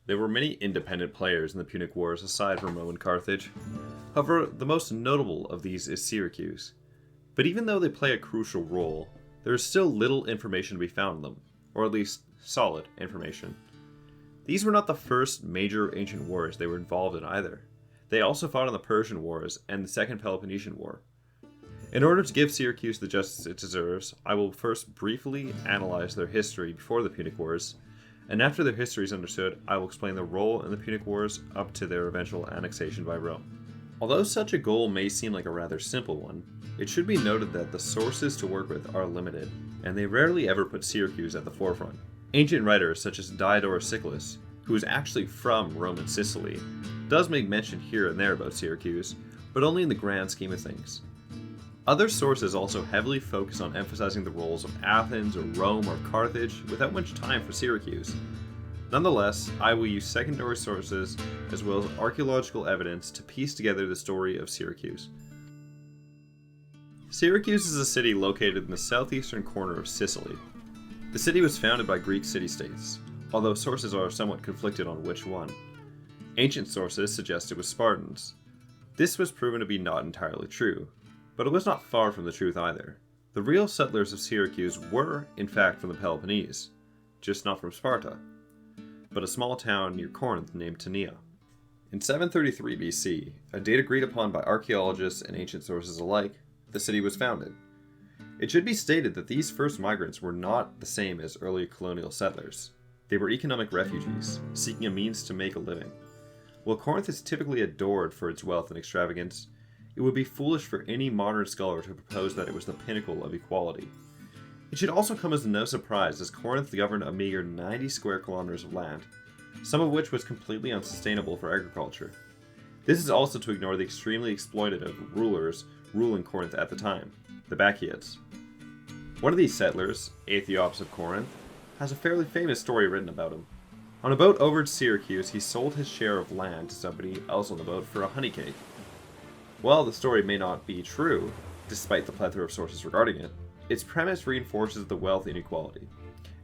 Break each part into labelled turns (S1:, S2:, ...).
S1: There were many independent players in the Punic Wars aside from Rome and Carthage. However, the most notable of these is Syracuse. But even though they play a crucial role, there is still little information to be found on them, or at least solid information. These were not the first major ancient wars they were involved in either. They also fought in the Persian Wars and the Second Peloponnesian War. In order to give Syracuse the justice it deserves, I will first briefly analyze their history before the Punic Wars, and after their history is understood, I will explain their role in the Punic Wars up to their eventual annexation by Rome. Although such a goal may seem like a rather simple one, it should be noted that the sources to work with are limited, and they rarely ever put Syracuse at the forefront. Ancient writers such as Diodorus Siculus, who is actually from Roman Sicily, does make mention here and there about Syracuse, but only in the grand scheme of things. Other sources also heavily focus on emphasizing the roles of Athens or Rome or Carthage without much time for Syracuse. Nonetheless, I will use secondary sources as well as archaeological evidence to piece together the story of Syracuse. Syracuse is a city located in the southeastern corner of Sicily. The city was founded by Greek city-states, although sources are somewhat conflicted on which one. Ancient sources suggest it was Spartans. This was proven to be not entirely true, but it was not far from the truth either. The real settlers of Syracuse were, in fact, from the Peloponnese, just not from Sparta, but a small town near Corinth named Tanea. In 733 BC, a date agreed upon by archaeologists and ancient sources alike, the city was founded. It should be stated that these first migrants were not the same as early colonial settlers. They were economic refugees, seeking a means to make a living. While Corinth is typically adored for its wealth and extravagance, it would be foolish for any modern scholar to propose that it was the pinnacle of equality. It should also come as no surprise as Corinth governed a meager 90 square kilometers of land, some of which was completely unsustainable for agriculture. This is also to ignore the extremely exploitative rulers ruling Corinth at the time, the Bacchiads. One of these settlers, Aethiops of Corinth, has a fairly famous story written about him. On a boat over to Syracuse, he sold his share of land to somebody else on the boat for a honey cake. While the story may not be true, despite the plethora of sources regarding it, its premise reinforces the wealth inequality,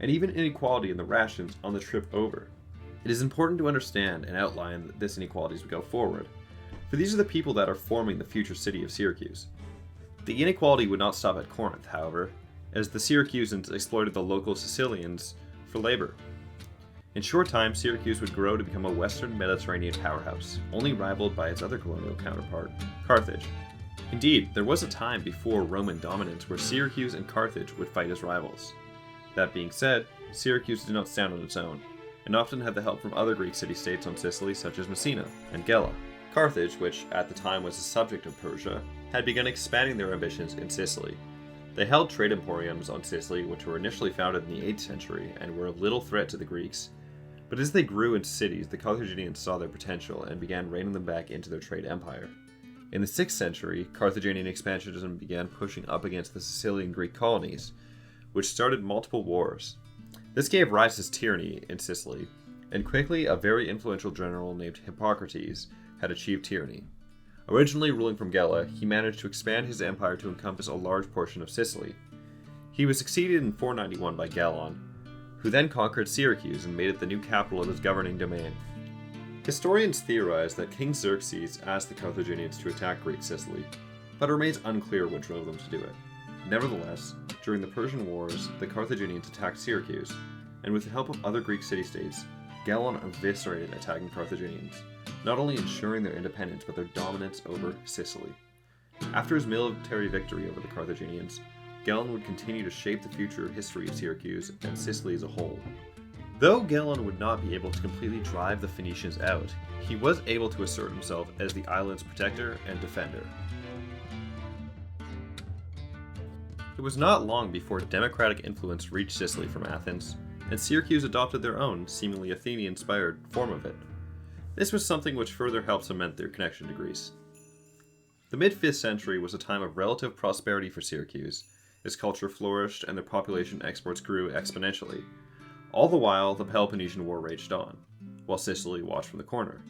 S1: and even inequality in the rations on the trip over. It is important to understand and outline this inequality as we go forward, for these are the people that are forming the future city of Syracuse. The inequality would not stop at Corinth, however, as the Syracusans exploited the local Sicilians for labor. In short time, Syracuse would grow to become a Western Mediterranean powerhouse, only rivaled by its other colonial counterpart, Carthage. Indeed, there was a time before Roman dominance where Syracuse and Carthage would fight as rivals. That being said, Syracuse did not stand on its own, and often had the help from other Greek city-states on Sicily such as Messina and Gela. Carthage, which at the time was a subject of Persia, had begun expanding their ambitions in Sicily. They held trade emporiums on Sicily which were initially founded in the 8th century and were of little threat to the Greeks. But as they grew into cities, the Carthaginians saw their potential and began reining them back into their trade empire. In the 6th century, Carthaginian expansionism began pushing up against the Sicilian Greek colonies, which started multiple wars. This gave rise to tyranny in Sicily, and quickly a very influential general named Hippocrates had achieved tyranny. Originally ruling from Gela, he managed to expand his empire to encompass a large portion of Sicily. He was succeeded in 491 by Galon, who then conquered Syracuse and made it the new capital of his governing domain. Historians theorize that King Xerxes asked the Carthaginians to attack Greek Sicily, but it remains unclear what drove them to do it. Nevertheless, during the Persian Wars, the Carthaginians attacked Syracuse, and with the help of other Greek city-states, Galon eviscerated attacking Carthaginians, not only ensuring their independence but their dominance over Sicily. After his military victory over the Carthaginians, Galon would continue to shape the future history of Syracuse and Sicily as a whole. Though Galon would not be able to completely drive the Phoenicians out, he was able to assert himself as the island's protector and defender. It was not long before democratic influence reached Sicily from Athens, and Syracuse adopted their own, seemingly Athenian-inspired, form of it. This was something which further helped cement their connection to Greece. The mid-5th century was a time of relative prosperity for Syracuse, its culture flourished and their population exports grew exponentially. All the while, the Peloponnesian War raged on, while Sicily watched from the corner.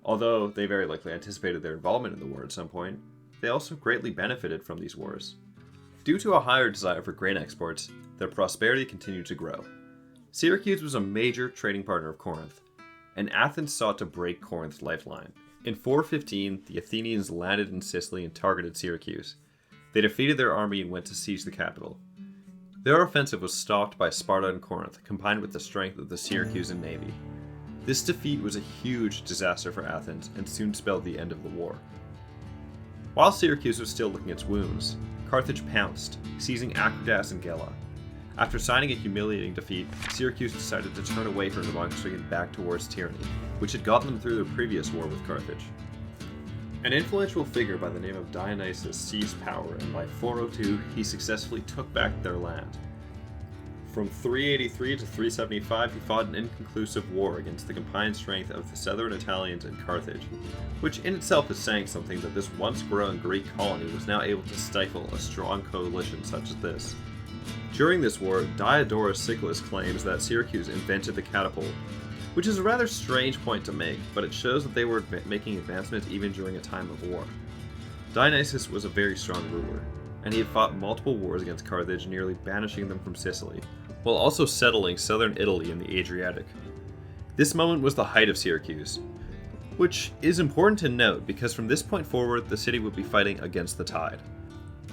S1: Although they very likely anticipated their involvement in the war at some point, they also greatly benefited from these wars. Due to a higher desire for grain exports, their prosperity continued to grow. Syracuse was a major trading partner of Corinth, and Athens sought to break Corinth's lifeline. In 415, the Athenians landed in Sicily and targeted Syracuse. They defeated their army and went to siege the capital. Their offensive was stopped by Sparta and Corinth, combined with the strength of the Syracusan navy. This defeat was a huge disaster for Athens and soon spelled the end of the war. While Syracuse was still licking its wounds, Carthage pounced, seizing Acritas and Gela. After signing a humiliating defeat, Syracuse decided to turn away from democracy and back towards tyranny, which had gotten them through their previous war with Carthage. An influential figure by the name of Dionysus seized power, and by 402 he successfully took back their land. From 383 to 375 he fought an inconclusive war against the combined strength of the southern Italians and Carthage, which in itself is saying something that this once growing Greek colony was now able to stifle a strong coalition such as this. During this war, Diodorus Siculus claims that Syracuse invented the catapult, which is a rather strange point to make, but it shows that they were making advancements even during a time of war. Dionysus was a very strong ruler, and he had fought multiple wars against Carthage, nearly banishing them from Sicily, while also settling southern Italy in the Adriatic. This moment was the height of Syracuse, which is important to note because from this point forward the city would be fighting against the tide.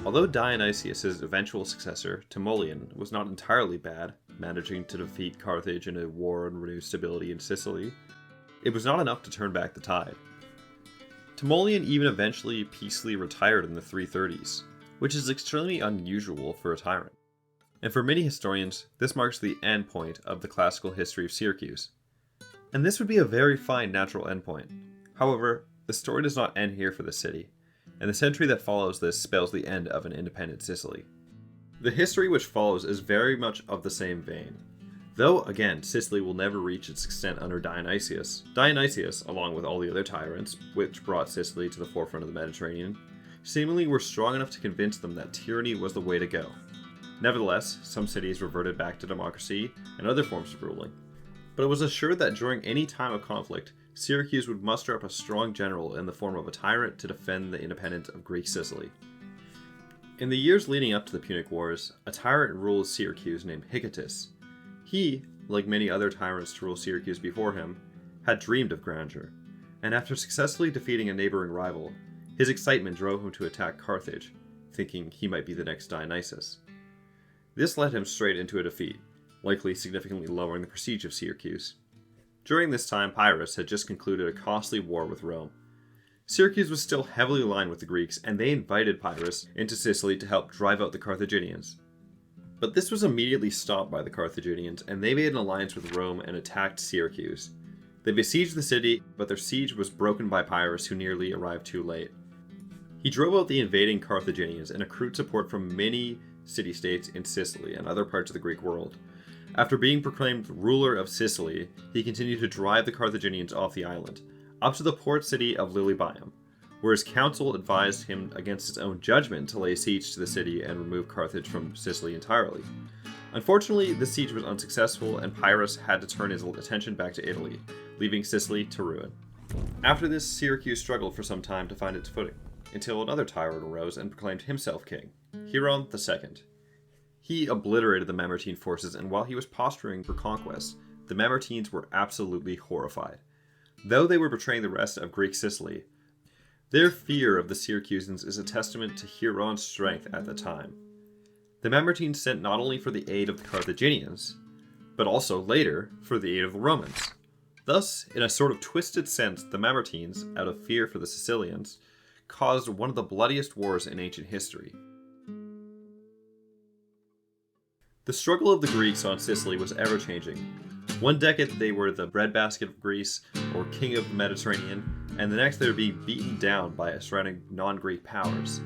S1: Although Dionysius' eventual successor, Timoleon, was not entirely bad, managing to defeat Carthage in a war and renew stability in Sicily, it was not enough to turn back the tide. Timoleon even eventually peacefully retired in the 330s, which is extremely unusual for a tyrant. And for many historians, this marks the end point of the classical history of Syracuse. And this would be a very fine natural endpoint. However, the story does not end here for the city, and the century that follows this spells the end of an independent Sicily. The history which follows is very much of the same vein. Though, again, Sicily will never reach its extent under Dionysius, along with all the other tyrants, which brought Sicily to the forefront of the Mediterranean, seemingly were strong enough to convince them that tyranny was the way to go. Nevertheless, some cities reverted back to democracy and other forms of ruling. But it was assured that during any time of conflict, Syracuse would muster up a strong general in the form of a tyrant to defend the independence of Greek Sicily. In the years leading up to the Punic Wars, a tyrant ruled Syracuse named Hicetus. He, like many other tyrants to rule Syracuse before him, had dreamed of grandeur, and after successfully defeating a neighboring rival, his excitement drove him to attack Carthage, thinking he might be the next Dionysus. This led him straight into a defeat, likely significantly lowering the prestige of Syracuse. During this time, Pyrrhus had just concluded a costly war with Rome. Syracuse was still heavily aligned with the Greeks, and they invited Pyrrhus into Sicily to help drive out the Carthaginians. But this was immediately stopped by the Carthaginians, and they made an alliance with Rome and attacked Syracuse. They besieged the city, but their siege was broken by Pyrrhus, who nearly arrived too late. He drove out the invading Carthaginians and accrued support from many city-states in Sicily and other parts of the Greek world. After being proclaimed ruler of Sicily, he continued to drive the Carthaginians off the island, up to the port city of Lilybaeum, where his council advised him against his own judgment to lay siege to the city and remove Carthage from Sicily entirely. Unfortunately, the siege was unsuccessful, and Pyrrhus had to turn his attention back to Italy, leaving Sicily to ruin. After this, Syracuse struggled for some time to find its footing, until another tyrant arose and proclaimed himself king, Hieron II. He obliterated the Mamertine forces, and while he was posturing for conquest, the Mamertines were absolutely horrified. Though they were betraying the rest of Greek Sicily, their fear of the Syracusans is a testament to Hieron's strength at the time. The Mamertines sent not only for the aid of the Carthaginians, but also later for the aid of the Romans. Thus, in a sort of twisted sense, the Mamertines, out of fear for the Sicilians, caused one of the bloodiest wars in ancient history. The struggle of the Greeks on Sicily was ever-changing. One decade they were the breadbasket of Greece, or king of the Mediterranean, and the next they were being beaten down by surrounding non-Greek powers.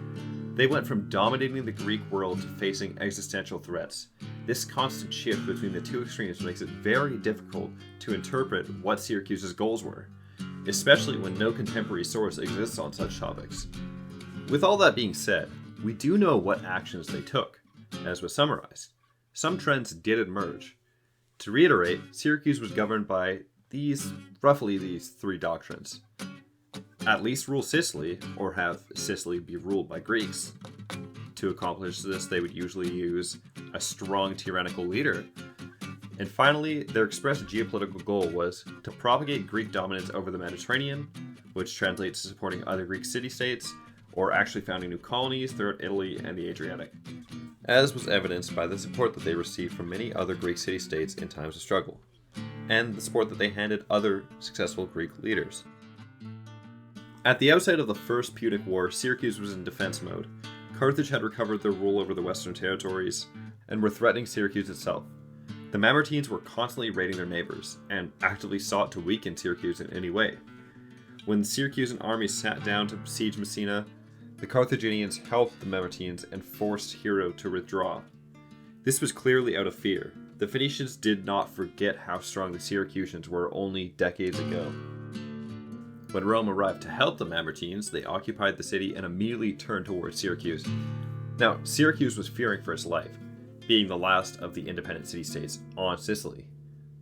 S1: They went from dominating the Greek world to facing existential threats. This constant shift between the two extremes makes it very difficult to interpret what Syracuse's goals were, especially when no contemporary source exists on such topics. With all that being said, we do know what actions they took, as was summarized. Some trends did emerge. To reiterate, Syracuse was governed by roughly these three doctrines. At least rule Sicily, or have Sicily be ruled by Greeks. To accomplish this, they would usually use a strong tyrannical leader, And finally, their expressed geopolitical goal was to propagate Greek dominance over the Mediterranean, which translates to supporting other Greek city-states, or actually founding new colonies throughout Italy and the Adriatic, as was evidenced by the support that they received from many other Greek city-states in times of struggle, and the support that they handed other successful Greek leaders. At the outset of the First Punic War, Syracuse was in defense mode. Carthage had recovered their rule over the western territories, and were threatening Syracuse itself. The Mamertines were constantly raiding their neighbors, and actively sought to weaken Syracuse in any way. When the Syracusan armies sat down to besiege Messina, the Carthaginians helped the Mamertines and forced Hero to withdraw. This was clearly out of fear. The Phoenicians did not forget how strong the Syracusans were only decades ago. When Rome arrived to help the Mamertines, they occupied the city and immediately turned towards Syracuse. Now, Syracuse was fearing for its life, being the last of the independent city-states on Sicily.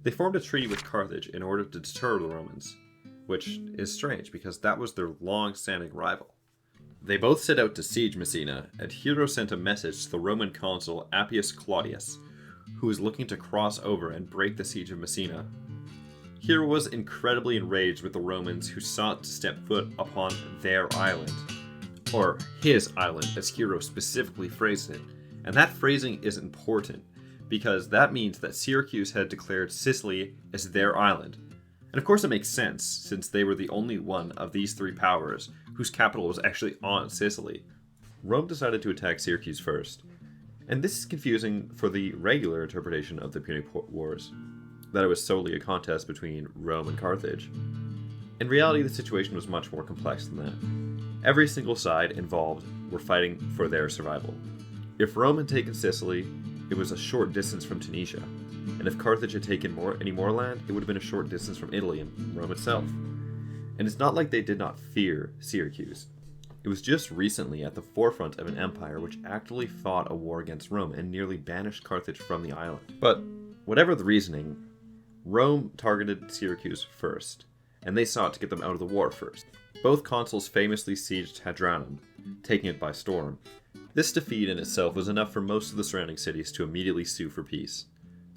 S1: They formed a treaty with Carthage in order to deter the Romans, which is strange because that was their long-standing rival. They both set out to siege Messina, and Hero sent a message to the Roman consul Appius Claudius, who was looking to cross over and break the siege of Messina. Hero was incredibly enraged with the Romans who sought to step foot upon their island, or his island as Hero specifically phrased it. And that phrasing is important, because that means that Syracuse had declared Sicily as their island. And of course it makes sense, since they were the only one of these three powers whose capital was actually on Sicily. Rome decided to attack Syracuse first. And this is confusing for the regular interpretation of the Punic Wars, that it was solely a contest between Rome and Carthage. In reality, the situation was much more complex than that. Every single side involved were fighting for their survival. If Rome had taken Sicily, it was a short distance from Tunisia, and if Carthage had taken any more land, it would have been a short distance from Italy and Rome itself. And it's not like they did not fear Syracuse. It was just recently at the forefront of an empire which actively fought a war against Rome and nearly banished Carthage from the island. But whatever the reasoning, Rome targeted Syracuse first, and they sought to get them out of the war first. Both consuls famously sieged Hadrianum, taking it by storm. This defeat in itself was enough for most of the surrounding cities to immediately sue for peace.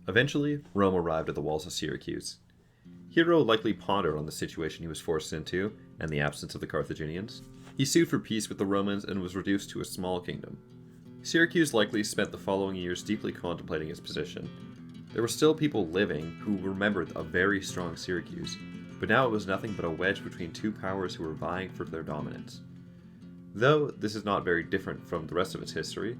S1: Eventually, Rome arrived at the walls of Syracuse. Hero likely pondered on the situation he was forced into, and the absence of the Carthaginians. He sued for peace with the Romans and was reduced to a small kingdom. Syracuse likely spent the following years deeply contemplating its position. There were still people living who remembered a very strong Syracuse, but now it was nothing but a wedge between two powers who were vying for their dominance. Though this is not very different from the rest of its history,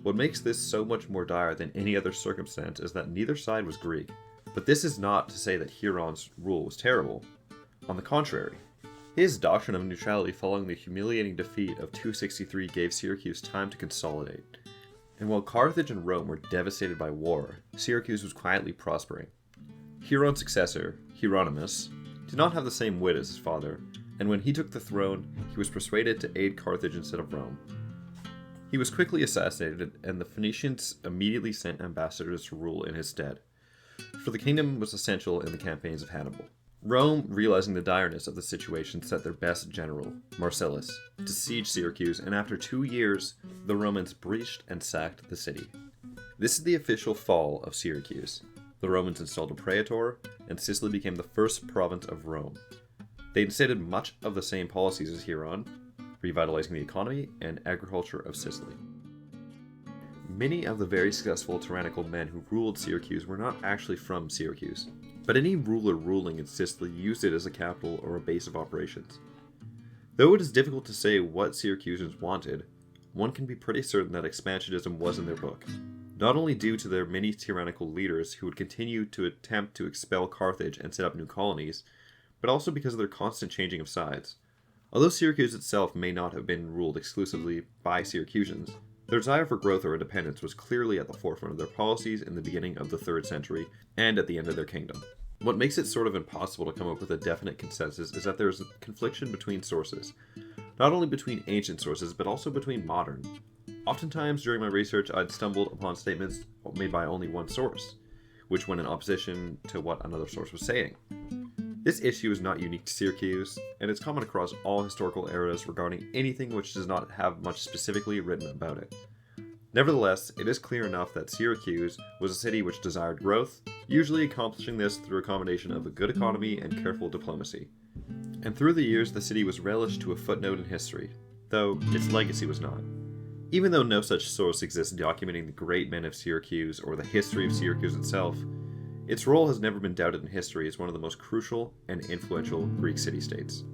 S1: what makes this so much more dire than any other circumstance is that neither side was Greek. But this is not to say that Hieron's rule was terrible. On the contrary, his doctrine of neutrality following the humiliating defeat of 263 gave Syracuse time to consolidate. And while Carthage and Rome were devastated by war, Syracuse was quietly prospering. Hieron's successor, Hieronymus, did not have the same wit as his father, and when he took the throne, he was persuaded to aid Carthage instead of Rome. He was quickly assassinated, and the Phoenicians immediately sent ambassadors to rule in his stead, for the kingdom was essential in the campaigns of Hannibal. Rome, realizing the direness of the situation, sent their best general, Marcellus, to siege Syracuse, and after 2 years, the Romans breached and sacked the city. This is the official fall of Syracuse. The Romans installed a praetor, and Sicily became the first province of Rome. They instituted much of the same policies as Hieron, revitalizing the economy and agriculture of Sicily. Many of the very successful tyrannical men who ruled Syracuse were not actually from Syracuse, but any ruler ruling in Sicily used it as a capital or a base of operations. Though it is difficult to say what Syracusans wanted, one can be pretty certain that expansionism was in their book, not only due to their many tyrannical leaders who would continue to attempt to expel Carthage and set up new colonies, but also because of their constant changing of sides. Although Syracuse itself may not have been ruled exclusively by Syracusans, their desire for growth or independence was clearly at the forefront of their policies in the beginning of the 3rd century and at the end of their kingdom. What makes it sort of impossible to come up with a definite consensus is that there is a confliction between sources, not only between ancient sources, but also between modern. Oftentimes during my research, I'd stumbled upon statements made by only one source, which went in opposition to what another source was saying. This issue is not unique to Syracuse, and it's common across all historical eras regarding anything which does not have much specifically written about it. Nevertheless, it is clear enough that Syracuse was a city which desired growth, usually accomplishing this through a combination of a good economy and careful diplomacy. And through the years, the city was relished to a footnote in history, though its legacy was not. Even though no such source exists documenting the great men of Syracuse or the history of Syracuse itself, its role has never been doubted in history as one of the most crucial and influential Greek city-states.